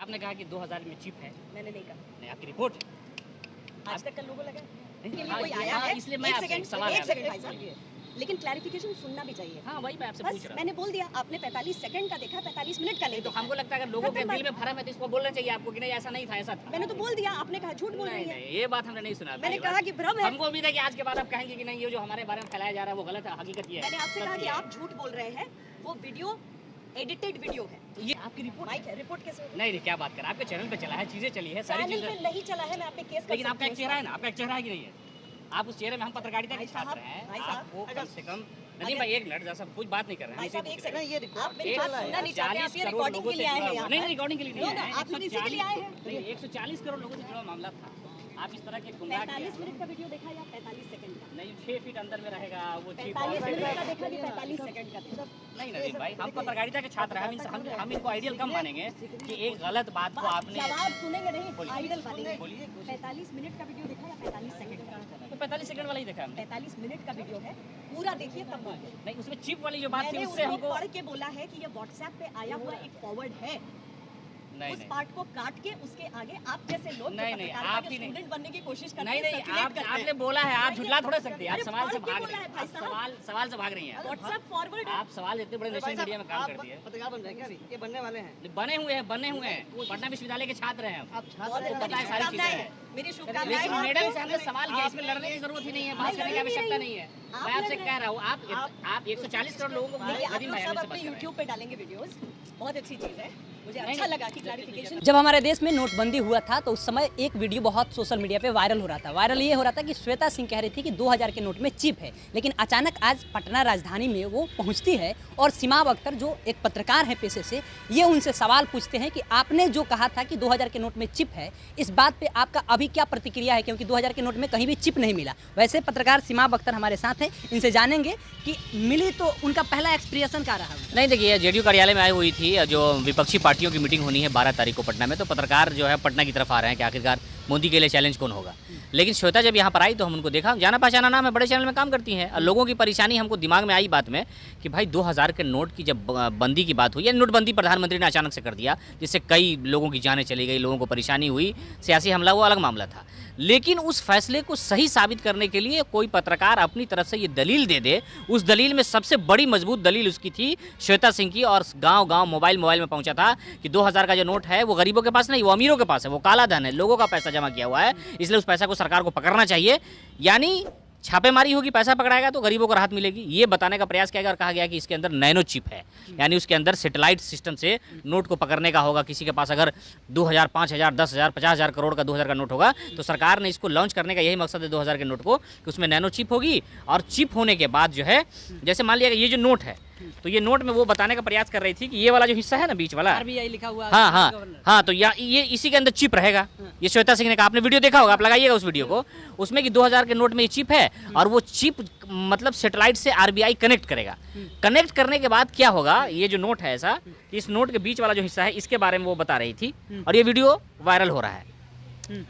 आपने कहा कि 2000 में चिप है। मैंने नहीं कहा। नहीं, आपकी रिपोर्ट आज तक का लोगो लगा नहीं, है कोई आया है, इसलिए मैं आपसे एक सवाल एक सेकंड भाई साहब, लेकिन क्लैरिफिकेशन सुनना भी चाहिए। हाँ वही मैं आपसे बस पूछ रहा हूँ। मैंने बोल दिया, आपने 45 सेकंड का देखा, 45 मिनट का नहीं तो देखा। हमको लगता है अगर लोगों के दिल में भरम है तो इसको बोलना चाहिए आपको कि नहीं ऐसा नहीं था, ऐसा था। मैंने तो बोल दिया, आपने कहा झूठ बोल रही नहीं है। नहीं, ये बात हमने नहीं सुना। मैंने कहा कि भ्रम है। हमको उम्मीद है कि आज के बाद आप कहेंगे कि नहीं ये जो हमारे बारे में फैलाया जा रहा है वो गलत है, हकीकत ये है। मैंने आपसे कहा कि आप झूठ बोल रहे हैं, वो वीडियो एडिटेड वीडियो है। ये आपकी रिपोर्ट माइक है, रिपोर्ट कैसे होगी? नहीं क्या बात कर, आपके चैनल पे चला है, चीजें चली है, सारी चैनल चीजें, पे नहीं चला है, मैं आप पे केस कर लेकिन आपका एक सकती हूँ चेहरा है ना, आपका एक चेहरा है कि नहीं है? आप उस चेहरे में हम पत्रकारिता के छात्र हैं, भाई साहब, आपको कम से कम नहीं भाई एक मिनट जैसा कुछ बात नहीं कर रहे भाई साहब, एक सेकंड, ये आप मेरी बात सुनना नहीं चाहते, आप ये रिकॉर्डिंग के लिए आए हैं यहाँ नहीं पर। रिकॉर्डिंग के लिए नो, नहीं नो, आए, आप लोग इसी के लिए आए हैं। 140 करोड़ लोगों से जुड़ा मामला था। आप इस तरह के गुमराह 45 मिनट का वीडियो देखा या 45 सेकंड का? नहीं 6 फीट अंदर में रहेगा वो चीप 45 मिनट का देखा कि 45 सेकंड का देखा? नहीं नवीन भाई, हम पत्रकारिता के छात्र हैं, हम इनको आइडियल कम मानेंगे कि एक गलत बात को आपने जवाब सुनेंगे नहीं, आइडल बनेंगे। 45 मिनट का वीडियो देखा या 45 सेकंड का? तो 45 सेकंड वाला ही देखा हमने। 45 मिनट का वीडियो है, पूरा देखिए तब बोलिए। नहीं उसमें चिप वाली जो बात थी मैंने उससे उसको हमको पढ़ के बोला है कि ये व्हाट्सएप पे आया हुआ एक फॉरवर्ड है। नहीं उस नहीं पार्ट को काट के उसके आगे आप जैसे लोग नहीं, नहीं, आप ही नहीं। स्टूडेंट बनने की कोशिश करते नहीं हैं, नहीं circulate करते हैं। आपने बोला है, आप झुठला थोड़ा सकते हैं, आप अरे सवाल से पढ़ के भाग बोला रही है हैं, भाई आप सवाल से भाग रही हैं। व्हाट्सएप फॉरवर्ड है। आप सवाल इतने बड़े नेशनल मीडिया में काम करती है। पत्रकार बन रहे हैं क्या अभी? ये बनने वाले हैं। बने हुए हैं पटना विश्वविद्यालय के छात्र हैं हम। आप छात्र बहुत हैं, पता है सारी चीजें हैं। मेरी लेकिन शुभकामनाएं मैडम से हमने सवाल किया, इसमें लड़ने की जरूरत ही नहीं है, बात करने की आवश्यकता नहीं है। मैं आपसे कह रहा हूँ आप 140 करोड़ लोगों को देखिए, आप नदीम लोग भाई सब हमसे अपने बात कर रहे हैं। YouTube पे डालेंगे वीडियोस, बहुत अच्छी चीज है, मुझे अच्छा लगा कि क्लैरिफिकेशन। जब हमारे देश में नोटबंदी हुआ था तो उस समय एक वीडियो बहुत सोशल मीडिया पे वायरल हो रहा था। वायरल ये हो रहा था कि श्वेता सिंह कह रही थी कि 2000 के नोट में चिप है, लेकिन अचानक आज पटना राजधानी में वो पहुंचती है और सिमाब अख्तर जो एक पत्रकार हैं पेशे से, ये उनसे सवाल पूछते हैं कि आपने जो कहा था कि 2000 के नोट में चिप है, इस बात पे आपका अभी क्या प्रतिक्रिया है, क्योंकि 2000 के नोट में कहीं भी चिप नहीं मिला। वैसे पत्रकार सिमाब अख्तर हमारे साथ हैं, इनसे जानेंगे कि मिली तो उनका पहला एक्सप्रेशन क्या रहा। नहीं देखिए, जेडीयू कार्यालय में आई हुई थी, जो विपक्षी पार्टियों की मीटिंग होनी है 12 तारीख को पटना में, तो पत्रकार जो है पटना की तरफ आ रहे हैं कि आखिरकार मोदी के लिए चैलेंज कौन होगा। लेकिन श्वेता जब यहाँ पर आई तो हम उनको देखा, जाना पहचाना नाम है, बड़े चैनल में काम करती हैं। और लोगों की परेशानी हमको दिमाग में आई बात में कि भाई 2000 के नोट की जब बंदी की बात हुई, या नोटबंदी प्रधानमंत्री ने अचानक से कर दिया जिससे कई लोगों की जानें चली गई, लोगों को परेशानी हुई, सियासी हमला, वो अलग मामला था। लेकिन उस फैसले को सही साबित करने के लिए कोई पत्रकार अपनी तरफ से ये दलील दे दे, उस दलील में सबसे बड़ी मजबूत दलील उसकी थी श्वेता सिंह की, और गांव-गांव मोबाइल में पहुंचा था कि 2000 का जो नोट है वो गरीबों के पास नहीं, वो अमीरों के पास है, वो काला धन है, लोगों का पैसा जमा किया हुआ है, इसलिए उस पैसा को सरकार को पकड़ना चाहिए। यानी छापेमारी होगी, पैसा पकड़ाएगा तो गरीबों को राहत मिलेगी, ये बताने का प्रयास किया गया। और कहा गया कि इसके अंदर नैनो चिप है, यानी उसके अंदर सैटेलाइट सिस्टम से नोट को पकड़ने का होगा। किसी के पास अगर 2000, 5000, 10,000, 50,000 करोड़ का 2000 का नोट होगा तो सरकार ने इसको लॉन्च करने का यही मकसद है 2000 के नोट को, कि उसमें नैनो चिप होगी। और चिप होने के बाद जो है, जैसे मान लिया ये जो नोट है, तो ये नोट में वो बताने का प्रयास कर रही थी कि ये वाला जो हिस्सा है ना बीच वाला, आरबीआई लिखा हुआ, हाँ, तो ये इसी के अंदर चिप रहेगा। ये श्वेता सिंह ने कहा, आपने वीडियो देखा होगा, आप लगाइएगा उस वीडियो को, उसमें कि 2000 के नोट में ये चिप है, और वो चिप मतलब सैटेलाइट से आरबीआई कनेक्ट करेगा। कनेक्ट करने के बाद क्या होगा, ये जो नोट है ऐसा, इस नोट के बीच वाला जो हिस्सा है, इसके बारे में वो बता रही थी, और ये वीडियो वायरल हो रहा है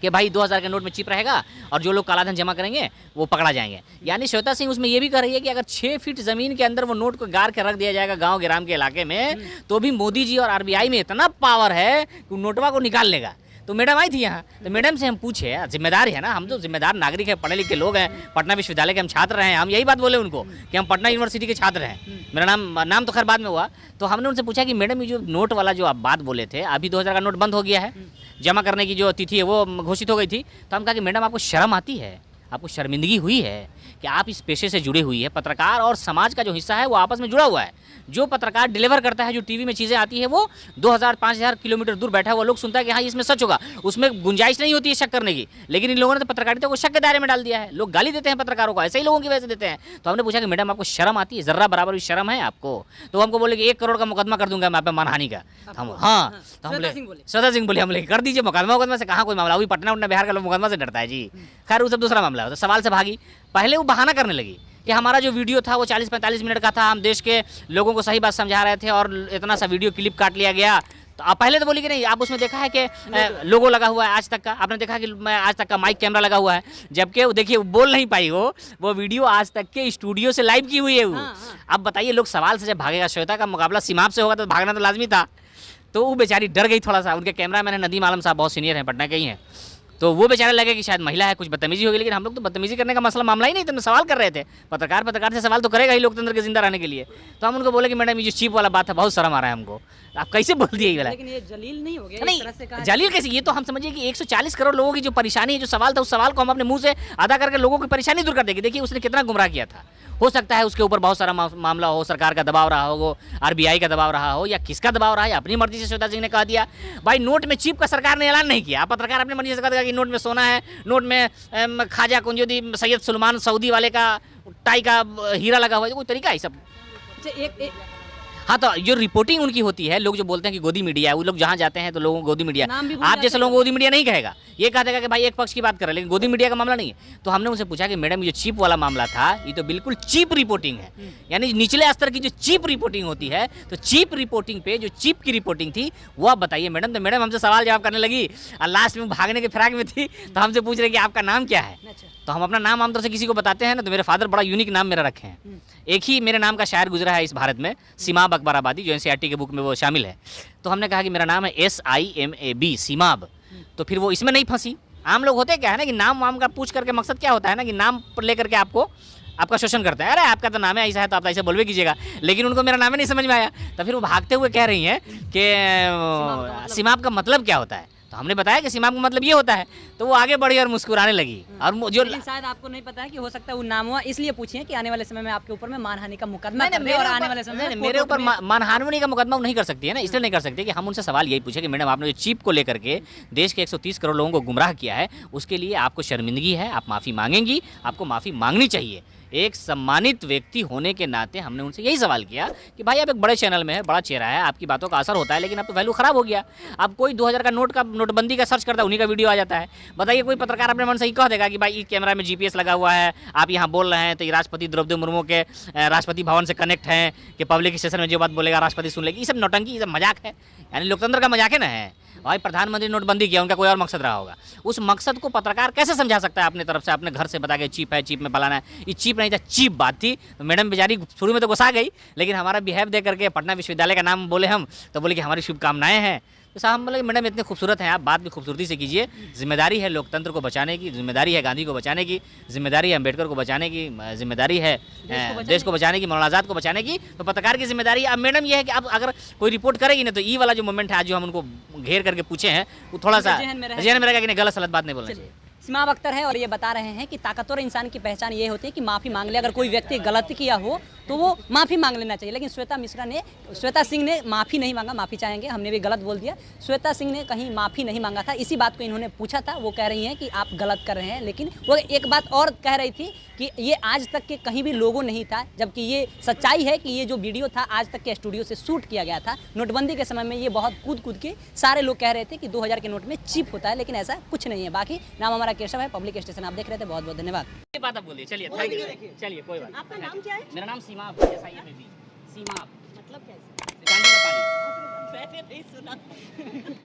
कि भाई 2000 के नोट में चिप रहेगा और जो लोग कालाधन जमा करेंगे वो पकड़ा जाएंगे। यानी श्वेता सिंह उसमें ये भी कह रही है कि अगर 6 फीट ज़मीन के अंदर वो नोट को गाड़ के रख दिया जाएगा गांव गिराम के इलाके में, तो भी मोदी जी और आरबीआई में इतना पावर है कि नोटवा को निकाल लेगा। तो मैडम आई थी यहाँ, तो मैडम से हम पूछे, जिम्मेदार है ना, हम तो जिम्मेदार नागरिक है, पढ़े लिखे लोग हैं, पटना विश्वविद्यालय के हम छात्र हैं, हम यही बात बोले उनको कि हम पटना यूनिवर्सिटी के छात्र हैं। मेरा नाम तो खैर बाद में हुआ। तो हमने उनसे पूछा कि मैडम ये जो नोट वाला जो आप बात बोले थे, अभी 2000 का नोट बंद हो गया है, जमा करने की जो तिथि है वो घोषित हो गई थी। तो हम कहा कि मैडम आपको शर्म आती है, आपको शर्मिंदगी हुई है कि आप इस पेशे से जुड़े हुई है, पत्रकार और समाज का जो हिस्सा है वो आपस में जुड़ा हुआ है। जो पत्रकार डिलीवर करता है, जो टीवी में चीज़ें आती है, वो 2000, 5000 किलोमीटर दूर बैठा हुआ लोग सुनता है कि हाँ इसमें सच होगा, उसमें गुंजाइश नहीं होती है शक करने की। लेकिन इन लोगों ने तो पत्रकारिता को शक के दायरे में डाल दिया है, लोग गाली देते हैं पत्रकारों को, ऐसे ही लोगों की वजह से देते हैं। तो हमने पूछा कि मैडम आपको शर्म आती है, जर्रा बराबर भी शर्म है आपको? तो हमको बोले कि 1 करोड़ का मुकदमा कर दूंगा मैं आप पे मानहानि का। हम हाँ, तो हम श्वेता सिंह बोले, हम लोग कर दीजिए मुकदमा से कहाँ कोई मामला, वही पटना उटना बिहार का लोग मुकदमा से डरता है जी। खैर वो सब दूसरा मामला है। तो सवाल से भागी, पहले वो बहाना करने लगी कि हमारा जो वीडियो था वो 40-45 मिनट का था, हम देश के लोगों को सही बात समझा रहे थे और इतना सा वीडियो क्लिप काट लिया गया। तो आप पहले तो बोली कि नहीं, आप उसमें देखा है कि लोगो लगा हुआ है आज तक का, आपने देखा कि मैं आज तक का माइक कैमरा लगा हुआ है, जबकि वो देखिए बोल नहीं पाई, वो वीडियो आज तक के स्टूडियो से लाइव की हुई है वो। अब बताइए लोग सवाल से जब भागेगा, श्वेता का मुकाबला सिमाब से होगा तो भागना तो लाजमी था। तो वो बेचारी डर गई थोड़ा सा। उनके कैमरा मैन नदीम आलम साहब बहुत सीनियर हैं, पटना के ही हैं, तो वो बेचारे लगे कि शायद महिला है, कुछ बदतमीजी होगी। लेकिन हम लोग तो बदतमीजी करने का मामला ही नहीं, तो हम सवाल कर रहे थे। पत्रकार से सवाल तो करेगा ही लोकतंत्र के जिंदा रहने के लिए। तो हम उनको बोले कि मैडम ये जो चीप वाला बात है बहुत शर्म आ रहा है हमको, आप कैसे बोल दिए ये वाला। लेकिन ये जलील नहीं हो गया, नहीं इस तरह से कहा जलील कैसे, ये तो हम समझिए कि 140 करोड़ लोगों की जो परेशानी है, जो सवाल था, उस सवाल को हम अपने मुंह से अदा करके लोगों की परेशानी दूर कर देंगे। देखिए उसने कितना गुमराह किया था। हो सकता है उसके ऊपर बहुत सारा मामला हो, सरकार का दबाव रहा हो, आरबीआई का दबाव रहा हो, या किसका दबाव रहा है, अपनी मर्जी से श्वेता सिंह ने कह दिया भाई नोट में चिप का सरकार ने ऐलान नहीं किया। आप पत्रकार अपनी मर्जी से कह देगा कि नोट में सोना है, नोट में ख्वाजा कुंजुद्दी सैयद सुलेमान सऊदी वाले का टाई का हीरा लगा हुआ है, कोई तरीका है सब। अच्छा, एक हाँ, तो जो रिपोर्टिंग उनकी होती है, लोग जो बोलते हैं कि गोदी मीडिया है, वो लोग जहाँ जाते हैं तो लोगों को गोदी मीडिया, नाम भी भूल आप जाते जैसे हैं। लोगों को गोदी मीडिया नहीं कहेगा, ये कह देगा कि भाई एक पक्ष की बात कर रहे हैं, लेकिन गोदी मीडिया का मामला नहीं है। तो हमने उनसे पूछा कि मैडम ये चीप वाला मामला था, ये तो बिल्कुल चीप रिपोर्टिंग है, यानी निचले स्तर की जो चीप रिपोर्टिंग होती है, तो चीप रिपोर्टिंग पे जो चीप की रिपोर्टिंग थी वो आप बताइए मैडम। तो मैडम हमसे सवाल जवाब करने लगी और लास्ट में भागने के फिराक में थी, तो हमसे पूछ रहे कि आपका नाम क्या है। अच्छा। तो हम अपना नाम आमतौर से किसी को बताते हैं ना, तो मेरे फादर बड़ा यूनिक नाम मेरा रखे हैं। एक ही मेरे नाम का शायर गुजरा है इस भारत में, सिमाब अकबराबादी, जो एनसीईआरटी के बुक में वो शामिल है। तो हमने कहा कि मेरा नाम है SIMAB, सिमाब। तो फिर वो इसमें नहीं फंसी। आम लोग होते क्या है ना कि नाम वाम का पूछ करके मकसद क्या होता है ना कि नाम पर लेकर के आपका शोषण करते हैं। अरे आपका तो नाम है ऐसा है तो आप ऐसे बोलवे कीजिएगा, लेकिन उनको मेरा नाम ही नहीं समझ में आया। तो फिर वो भागते हुए कह रही हैं कि सिमाब का मतलब क्या होता है। तो हमने बताया कि सिमाब का मतलब ये होता है। तो वो आगे बढ़ी और मुस्कुराने लगी। और जो लेकिन शायद आपको नहीं पता है कि हो सकता है वो नाम हुआ, इसलिए पूछिए कि आने वाले समय में आपके ऊपर में मानहानि का मुकदमा कर दे और आने वाले समय में मेरे ऊपर मानहानि का मुकदमा नहीं कर सकती है ना, इसलिए नहीं कर सकती कि हम उनसे सवाल यही पूछे कि मैडम आपने जो चीप को लेकर के देश के 130 करोड़ लोगों को गुमराह किया है, उसके लिए आपको शर्मिंदगी है, आप माफ़ी मांगेंगी, आपको माफ़ी मांगनी चाहिए। एक सम्मानित व्यक्ति होने के नाते हमने उनसे यही सवाल किया कि भाई आप एक बड़े चैनल में है, बड़ा चेहरा है, आपकी बातों का असर होता है, लेकिन अब तो वैल्यू खराब हो गया। अब कोई 2000 का नोटबंदी का सर्च करता है, उन्हीं का वीडियो आ जाता है। बताइए कोई पत्रकार अपने मन से ही कह देगा कि भाई इस कैमरा में GPS लगा हुआ है, आप यहाँ बोल रहे हैं तो ये राष्ट्रपति द्रौपदी मुर्मू के राष्ट्रपति भवन से कनेक्ट हैं कि पब्लिक स्टेशन में जो बात बोलेगा राष्ट्रपति सुन लेगी। ये सब नौटंकी, ये सब मजाक है, यानी लोकतंत्र का मजाक है ना है। भाई प्रधानमंत्री नोटबंदी किया, उनका कोई और मकसद रहा होगा। उस मकसद को पत्रकार कैसे समझा सकता है अपने तरफ से, अपने घर से बता के चीप है, चीप में फलाना है। ये चीप नहीं था, चीप बात थी। तो मैडम बेचारी शुरू में तो गुस्सा गई, लेकिन हमारा बिहेव दे करके पटना विश्वविद्यालय का नाम बोले हम, तो बोले कि हमारी शुभकामनाएं हैं। तो साहब हम बोले मैडम इतने खूबसूरत हैं आप, बात भी खूबसूरती से कीजिए। जिम्मेदारी है लोकतंत्र को बचाने की, जिम्मेदारी है गांधी को बचाने की, जिम्मेदारी है अम्बेडकर को बचाने की, जिम्मेदारी है देश को बचाने की, मौलाना आज़ाद को बचाने की। तो पत्रकार की जिम्मेदारी अब मैडम ये है कि अब अगर कोई रिपोर्ट करेगी ना, तो ई वाला जो मोमेंट है आज जो हम उनको घेर करके पूछे हैं, वो थोड़ा सा जहन में रहेगा कि नहीं गलत सलत बात नहीं बोलना चाहिए। सिमाब अख्तर है और ये बता रहे हैं कि ताकतवर इंसान की पहचान ये होती है कि माफ़ी मांग ले। अगर कोई व्यक्ति गलती किया हो तो वो माफ़ी मांग लेना चाहिए। लेकिन श्वेता सिंह ने माफ़ी नहीं मांगा। माफ़ी चाहेंगे, हमने भी गलत बोल दिया। श्वेता सिंह ने कहीं माफ़ी नहीं मांगा था, इसी बात को इन्होंने पूछा था। वो कह रही हैं कि आप गलत कर रहे हैं, लेकिन वो एक बात और कह रही थी कि ये आज तक के कहीं भी लोगों नहीं था, जबकि ये सच्चाई है कि ये जो वीडियो था आज तक के स्टूडियो से शूट किया गया था। नोटबंदी के समय में ये बहुत कूद के सारे लोग कह रहे थे कि 2000 के नोट में चिप होता है, लेकिन ऐसा कुछ नहीं है। बाकी नाम हमारा केशव है, पब्लिक स्टेशन आप देख रहे थे। बहुत बहुत धन्यवाद। ये बात आप बोलिए, चलिए थैंक यू। चलिए कोई बात। आपका नाम क्या है? मेरा नाम सिमाब है, SIMAB, सिमाब, मतलब कैसे? गांधी का पानी। मैंने नहीं सुना।